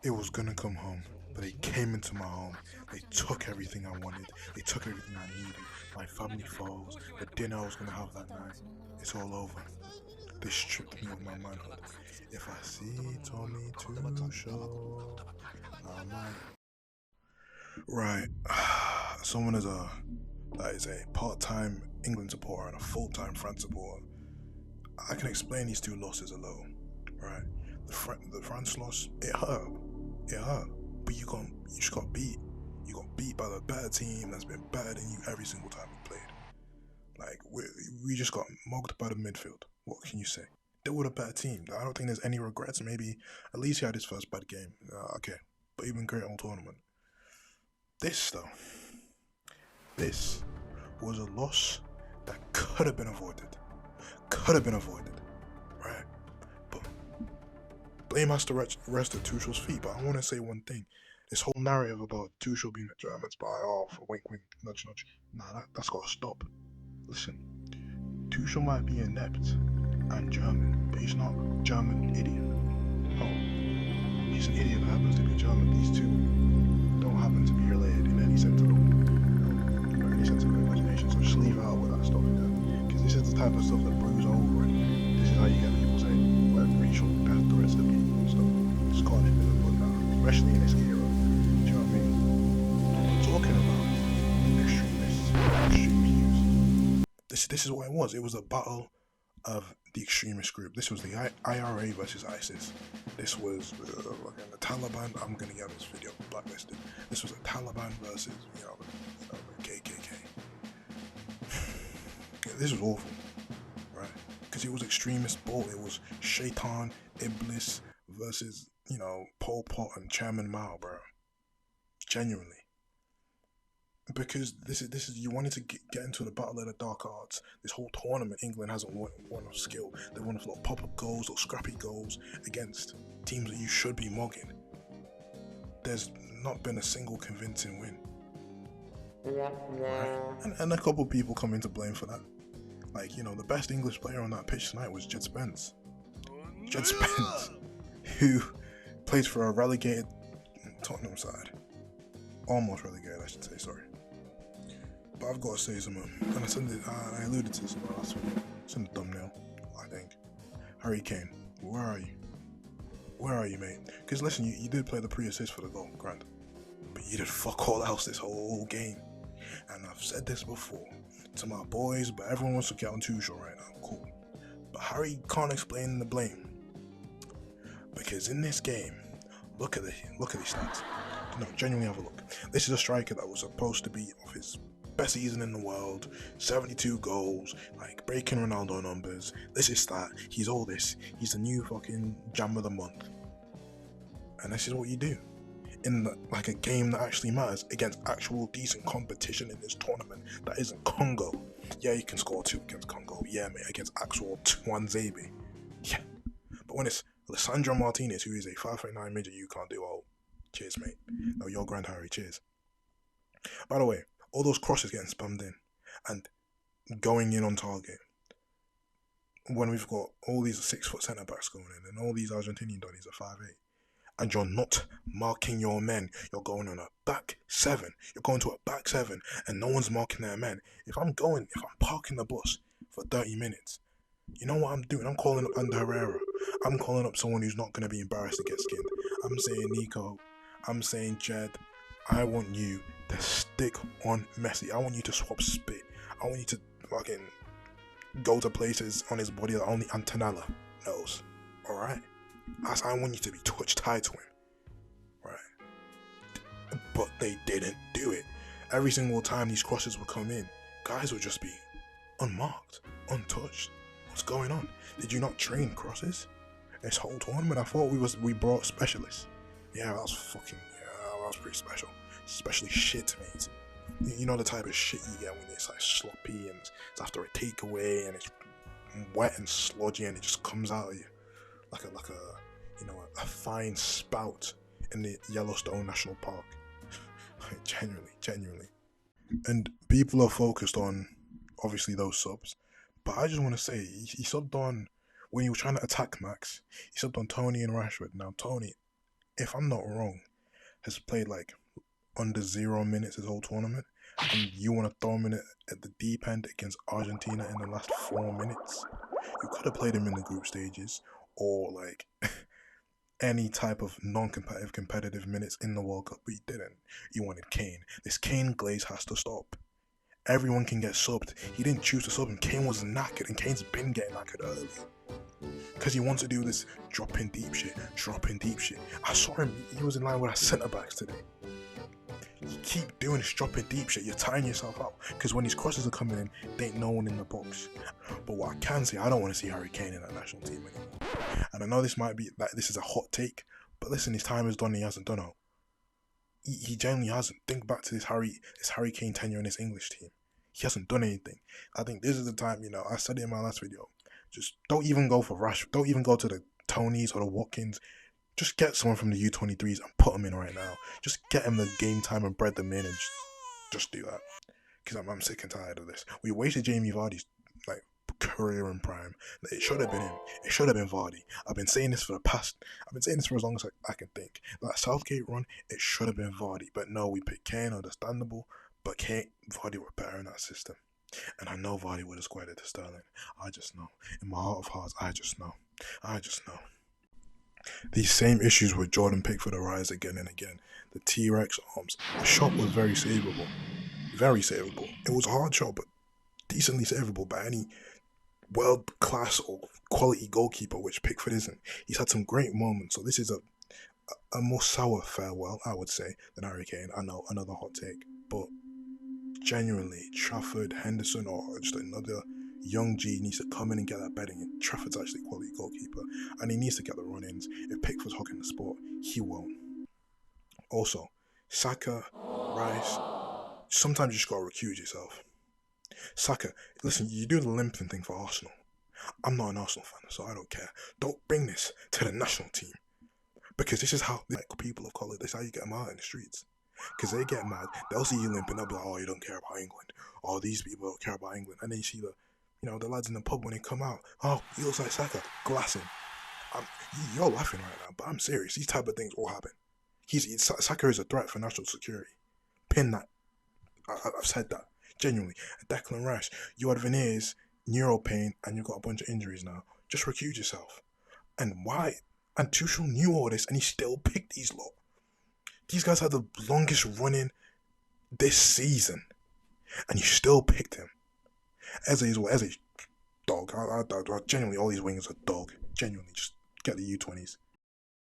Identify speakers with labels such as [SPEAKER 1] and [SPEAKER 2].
[SPEAKER 1] It was gonna come home, but they came into my home. They took everything I wanted. They took everything I needed. My family photos, the dinner I was gonna have that night. It's all over. They stripped me of my manhood. If I see Tommy Tuchel, I might. Right. Someone that is a part-time England supporter and a full-time France supporter. I can explain these two losses alone. Right. The France loss, it hurt. It hurt. But you just got beat. You got beat by the better team that's been better than you every single time we played. Like we just got mugged by the midfield. What can you say? They were a better team. I don't think there's any regrets. Maybe at least he had his first bad game. Okay, but even great old tournament. This though, this was a loss that could have been avoided. Could have been avoided, right? But blame has to rest at Tuchel's feet. But I want to say one thing: this whole narrative about Tuchel being a German spy, for wink, wink, nudge, nudge. Nah, that's gotta stop. Listen, Tuchel might be inept and German, but he's not German idiot. Oh, he's an idiot that happens to be German. These two don't happen to be related in any sense of any sense of imagination. So just leave out with that stuff, because this is the type of stuff that brews over, and this is how you get people saying, "Well, racial path the rest of people and stuff." Scottish people put that, especially in this era. Do you know what I mean? I'm talking about extremists, extreme views. This is what it was. It was a battle of the extremist group. This was the IRA versus ISIS. This was the Taliban. I'm gonna get this video blacklisted. This was the Taliban versus the KKK. This was awful, right? Because it was extremist bull. It was Shaitan Iblis versus Pol Pot and Chairman Mao, bro. Genuinely. Because this is you wanted to get into the battle of the dark arts. This whole tournament, England hasn't won of skill. They won of pop-up goals or scrappy goals against teams that you should be mugging. There's not been a single convincing win, right? And a couple people come into blame for that. Like the best English player on that pitch tonight was Jed Spence. Jed Spence, who plays for a relegated Tottenham side. Almost relegated, I should say, sorry. But I've got to say something, and I alluded to this in my last video. It's in the thumbnail, I think. Harry Kane, where are you? Where are you, mate? Because listen, you did play the pre-assist for the goal, grand. But you did fuck all else this whole game. And I've said this before to my boys, but everyone wants to get on Tuchel right now, cool. But Harry can't explain the blame. Because in this game, look at these stats. No, genuinely have a look. This is a striker that was supposed to be of his best season in the world, 72 goals, like breaking Ronaldo numbers. This is that. He's all this. He's the new fucking jam of the month. And this is what you do in a game that actually matters against actual decent competition in this tournament that isn't Congo. Yeah, you can score 2 against Congo. Yeah, mate, against actual Twanzebe. Yeah, but when it's Alessandro Martinez, who is a 5'9" midget, you can't do all. Cheers, mate. No, your grand Harry, cheers. By the way, all those crosses getting spammed in and going in on target, when we've got all these 6-foot centre backs going in and all these Argentinian donnies are 5'8", and you're not marking your men, you're going on a back 7. You're going to a back 7 and no one's marking their men. If I'm parking the bus for 30 minutes, you know what I'm doing? I'm calling up Ander Herrera. I'm calling up someone who's not going to be embarrassed to get skinned. I'm saying Nico. I'm saying Jed. I want you to stick on Messi. I want you to swap spit. I want you to fucking go to places on his body that only Antonella knows. Alright? I want you to be touch tied to him. Right? But they didn't do it. Every single time these crosses would come in, guys would just be unmarked, untouched. What's going on? Did you not train crosses? This whole tournament, I thought we brought specialists. Yeah, that was pretty special. Especially shit, mate. You know the type of shit you get when it's like sloppy and it's after a takeaway and it's wet and sludgy and it just comes out of you like a fine spout in the Yellowstone National Park. Genuinely. And people are focused on obviously those subs, but I just want to say he subbed on when he was trying to attack Max. He subbed on Tony and Rashford. Now Tony, if I'm not wrong, has played like under 0 minutes his whole tournament, and you want to throw him in at the deep end against Argentina in the last 4 minutes? You could have played him in the group stages, or like any type of non-competitive competitive minutes in the World Cup, but you didn't. You wanted Kane. This Kane glaze has to stop. Everyone can get subbed. He didn't choose to sub him. Kane was knackered, and Kane's been getting knackered early. Because he wants to do this dropping deep shit. I saw him, he was in line with our centre backs today. You keep doing this dropping deep shit, you're tiring yourself out. Because when these crosses are coming in, there ain't no one in the box. But what I can say, I don't want to see Harry Kane in that national team anymore. And I know this might be, like, this is a hot take, but listen, his time is done and he hasn't done it. He genuinely hasn't. Think back to this Harry Kane tenure in this English team. He hasn't done anything. I think this is the time, I said it in my last video. Just don't even go for Rash. Don't even go to the Tonys or the Watkins. Just get someone from the U23s and put them in right now. Just get them the game time and bread them in, and just do that. Because I'm sick and tired of this. We wasted Jamie Vardy's career in prime. It should have been him. It should have been Vardy. I've been saying this for as long as I can think. That Southgate run, it should have been Vardy. But no, we picked Kane, understandable. But Vardy were better in that system. And I know Vardy would have squared it to Sterling. I just know. In my heart of hearts, I just know. These same issues with Jordan Pickford arise again and again. The T-Rex arms. The shot was very savable. Very savable. It was a hard shot, but decently savable by any world-class or quality goalkeeper, which Pickford isn't. He's had some great moments, so this is a more sour farewell, I would say, than Harry Kane. I know, another hot take, but genuinely, Trafford, Henderson, or just another young G needs to come in and get that betting in. Trafford's actually a quality goalkeeper, and he needs to get the run-ins. If Pickford's hogging the sport, he won't. Also, Saka, Rice, sometimes you just gotta recuse yourself. Saka, listen, you do the limping thing for Arsenal. I'm not an Arsenal fan, so I don't care. Don't bring this to the national team. Because this is how people of colour, this is how you get them out in the streets. Because they get mad, they'll see you limping, they'll be like, oh, you don't care about England. Oh, these people don't care about England. And then you see the lads in the pub when they come out, oh, he looks like Saka, glassing. You're laughing right now, but I'm serious. These type of things will happen. Saka is a threat for national security. Pin that. I've said that. Genuinely. Declan Rice, you had veneers, neuro pain, and you've got a bunch of injuries now. Just recuse yourself. And why? And Tuchel knew all this, and he still picked these lot. These guys had the longest running this season, and you still picked him. Eze's dog. I genuinely, all these wingers are dog. Genuinely, just get the U20s.